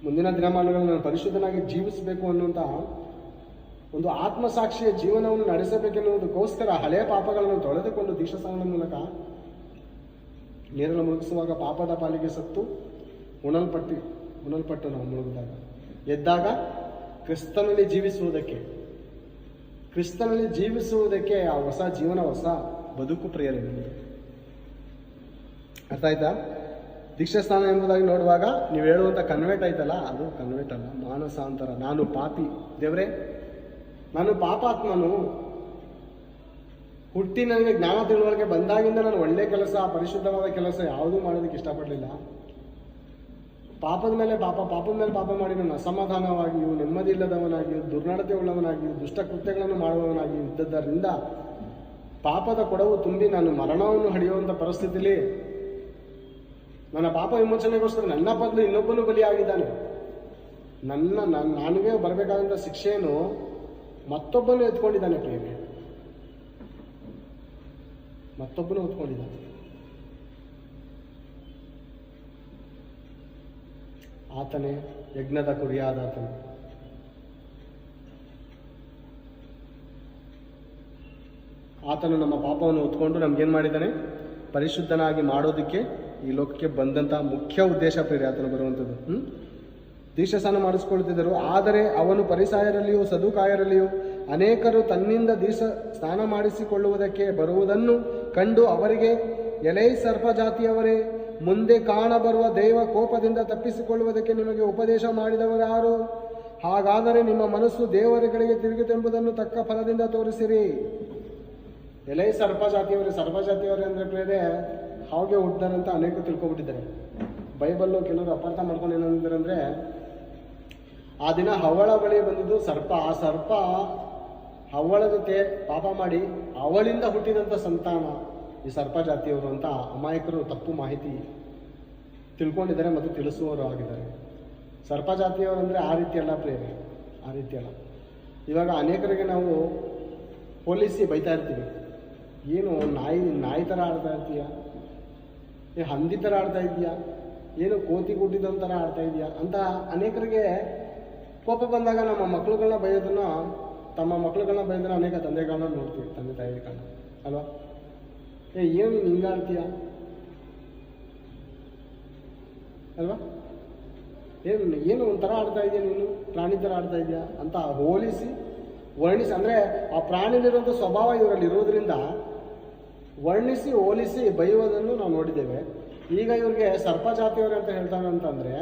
ಮುಂದಿನ ದಿನಮಾನಗಳನ್ನು ನಾನು ಪರಿಶುದ್ಧನಾಗಿ ಜೀವಿಸಬೇಕು ಅನ್ನುವಂಥ ಒಂದು ಆತ್ಮಸಾಕ್ಷಿಯ ಜೀವನವನ್ನು ನಡೆಸಬೇಕೆನ್ನುವುದಕ್ಕೋಸ್ಕರ ಹಳೆಯ ಪಾಪಗಳನ್ನು ತೊಳೆದುಕೊಂಡು ದೀಕ್ಷಾಸ್ನಾನದ ಮೂಲಕ ನೀರನ್ನು ಮುಳುಗಿಸುವಾಗ ಪಾಪದ ಪಾಲಿಗೆ ಸತ್ತು ಉಣಲ್ಪಟ್ಟು ನಾವು ಮುಳುಗಿದಾಗ ಎದ್ದಾಗ ಕ್ರಿಸ್ತನಲ್ಲಿ ಜೀವಿಸುವುದಕ್ಕೆ ಆ ಹೊಸ ಜೀವನ, ಹೊಸ ಬದುಕು ಪ್ರೇರಣೆ. ಅರ್ಥ ಆಯ್ತಾ? ದೀಕ್ಷಾಸ್ನಾನ ಎಂಬುದಾಗಿ ನೋಡುವಾಗ ನೀವು ಹೇಳುವಂಥ ಕನ್ವರ್ಟ್ ಆಯ್ತಲ್ಲ, ಅದು ಕನ್ವರ್ಟ್ ಅಲ್ಲ, ಮಾನಸಾಂತರ. ನಾನು ಪಾಪಿ ದೇವರೇ, ನಾನು ಪಾಪಾತ್ಮನು, ಹುಟ್ಟಿ ನನಗೆ ಜ್ಞಾನ ತಿಳುವಳಿಕೆ ಬಂದಾಗಿಂದ ನಾನು ಒಳ್ಳೆ ಕೆಲಸ, ಪರಿಶುದ್ಧವಾದ ಕೆಲಸ ಯಾವುದೂ ಮಾಡೋದಕ್ಕೆ ಇಷ್ಟಪಡಲಿಲ್ಲ. ಪಾಪದ ಮೇಲೆ ಪಾಪ ಮಾಡಿ ನಾನು ಅಸಮಾಧಾನವಾಗಿಯೂ, ನೆಮ್ಮದಿ ಇಲ್ಲದವನಾಗಿಯೂ, ದುರ್ನಡತೆ ಉಳ್ಳವನಾಗಿಯೂ, ದುಷ್ಟ ಕೃತ್ಯಗಳನ್ನು ಮಾಡುವವನಾಗಿಯೂ ಇದ್ದದ್ದರಿಂದ ಪಾಪದ ಕೊಡವು ತುಂಬಿ ನಾನು ಮರಣವನ್ನು ಹಡಿಯುವಂಥ ಪರಿಸ್ಥಿತಿಯಲ್ಲಿ ನನ್ನ ಪಾಪ ವಿಮೋಚನೆಗೋಸ್ಕರ ನನ್ನ ಬದಲು ಇನ್ನೊಬ್ಬನು ಬಲಿಯಾಗಿದ್ದಾನೆ. ನನಗೆ ಬರಬೇಕಾದಂಥ ಶಿಕ್ಷೆಯನ್ನು ಮತ್ತೊಬ್ಬನು ಎತ್ಕೊಂಡಿದ್ದಾನೆ. ಪ್ರೇಮೆ ಮತ್ತೊಬ್ಬನು ಎತ್ಕೊಂಡಿದ್ದಾನೆ. ಆತನೇ ಯಜ್ಞದ ಕುರಿಯಾದಾತನು. ಆತನು ನಮ್ಮ ಪಾಪವನ್ನು ಹೊತ್ಕೊಂಡು ನಮ್ಗೇನು ಮಾಡಿದ್ದಾನೆ? ಪರಿಶುದ್ಧನಾಗಿ ಮಾಡೋದಕ್ಕೆ ಈ ಲೋಕಕ್ಕೆ ಬಂದಂಥ ಮುಖ್ಯ ಉದ್ದೇಶ ಪ್ರೇರೆ ಆತನು ಬರುವಂಥದ್ದು. ದೀಕ್ಷಾಸ್ನಾನ ಮಾಡಿಸ್ಕೊಳ್ತಿದ್ದರು. ಆದರೆ ಅವನು ಫರಿಸಾಯರಲ್ಲಿಯೂ ಸದುಕಾಯರಲ್ಲಿಯೂ ಅನೇಕರು ತನ್ನಿಂದ ಸ್ನಾನ ಮಾಡಿಸಿಕೊಳ್ಳುವುದಕ್ಕೆ ಬರುವುದನ್ನು ಕಂಡು ಅವರಿಗೆ, ಎಲೈ ಸರ್ಪ ಜಾತಿಯವರೇ, ಮುಂದೆ ಕಾಣಬರುವ ದೈವ ಕೋಪದಿಂದ ತಪ್ಪಿಸಿಕೊಳ್ಳುವುದಕ್ಕೆ ನಿಮಗೆ ಉಪದೇಶ ಮಾಡಿದವರಾರು? ಹಾಗಾದರೆ ನಿಮ್ಮ ಮನಸ್ಸು ದೇವರುಗಳಿಗೆ ತಿರುಗಿತೆಂಬುದನ್ನು ತಕ್ಕ ಫಲದಿಂದ ತೋರಿಸಿರಿ. ಎಲೈ ಸರ್ಪ ಜಾತಿಯವರೇ ಅಂದರೆ ಪ್ರೇರೆ ಹಾಗೆ ಹುಟ್ಟಿದ್ದಾರೆ ಅಂತ ಅನೇಕರು ತಿಳ್ಕೊಬಿಟ್ಟಿದ್ದಾರೆ. ಬೈಬಲ್ಲು ಕೆಲವರು ಅಪಾರ್ಥ ಮಾಡ್ಕೊಂಡು ಏನಂದಿದ್ದಾರೆ ಅಂದರೆ, ಆ ದಿನ ಹವ್ವಳ ಬಳಿ ಬಂದಿದ್ದು ಸರ್ಪ. ಆ ಸರ್ಪ ಹವ್ವಳ ಜೊತೆ ಪಾಪ ಮಾಡಿ ಅವಳಿಂದ ಹುಟ್ಟಿದಂಥ ಸಂತಾನ ಈ ಸರ್ಪ ಜಾತಿಯವರು ಅಂತ ಅಮಾಯಕರು ತಪ್ಪು ಮಾಹಿತಿ ತಿಳ್ಕೊಂಡಿದ್ದಾರೆ ಮತ್ತು ತಿಳಿಸುವವರು ಆಗಿದ್ದಾರೆ. ಸರ್ಪ ಜಾತಿಯವರು ಅಂದರೆ ಆ ರೀತಿ ಅಲ್ಲ ಪ್ರೇರೆ, ಆ ರೀತಿ ಅಲ್ಲ. ಇವಾಗ ಅನೇಕರಿಗೆ ನಾವು ಹೋಲಿಸಿ ಬೈತಾ ಇರ್ತೀವಿ. ಏನು ನಾಯಿ ಥರ ಆಡ್ತಾ ಇರ್ತೀಯ, ಹಂದಿ ಥರ ಆಡ್ತಾ ಇದೆಯಾ, ಏನು ಕೋತಿ ಗುಡ್ಡಿದೊಂದು ಥರ ಆಡ್ತಾ ಇದೆಯಾ ಅಂತ ಅನೇಕರಿಗೆ ಕೋಪ ಬಂದಾಗ ನಮ್ಮ ಮಕ್ಕಳುಗಳನ್ನ ತಮ್ಮ ಮಕ್ಕಳುಗಳನ್ನ ಬೈಯೋದನ್ನ ಅನೇಕ ತಂದೆಗಳನ್ನ ನೋಡ್ತೀವಿ, ತಂದೆ ತಾಯಿಗಳನ್ನ ಅಲ್ವಾ? ಏನು ನೀನು ಹಿಂಗಾಡ್ತೀಯ ಅಲ್ವಾ? ಏನು ಒಂಥರ ಆಡ್ತಾ ಇದೆಯಾ, ನೀನು ಪ್ರಾಣಿ ಥರ ಆಡ್ತಾ ಇದೆಯಾ ಅಂತ ಹೋಲಿಸಿ ವರ್ಣಿಸಿ, ಅಂದರೆ ಆ ಪ್ರಾಣಿಲಿರುವಂಥ ಸ್ವಭಾವ ಇವರಲ್ಲಿ ಇರೋದ್ರಿಂದ ವರ್ಣಿಸಿ ಹೋಲಿಸಿ ಬೈಯೋದನ್ನು ನಾವು ನೋಡಿದ್ದೇವೆ. ಈಗ ಇವ್ರಿಗೆ ಸರ್ಪ ಜಾತಿಯವರು ಅಂತ ಹೇಳ್ತಾನೆ ಅಂತಂದರೆ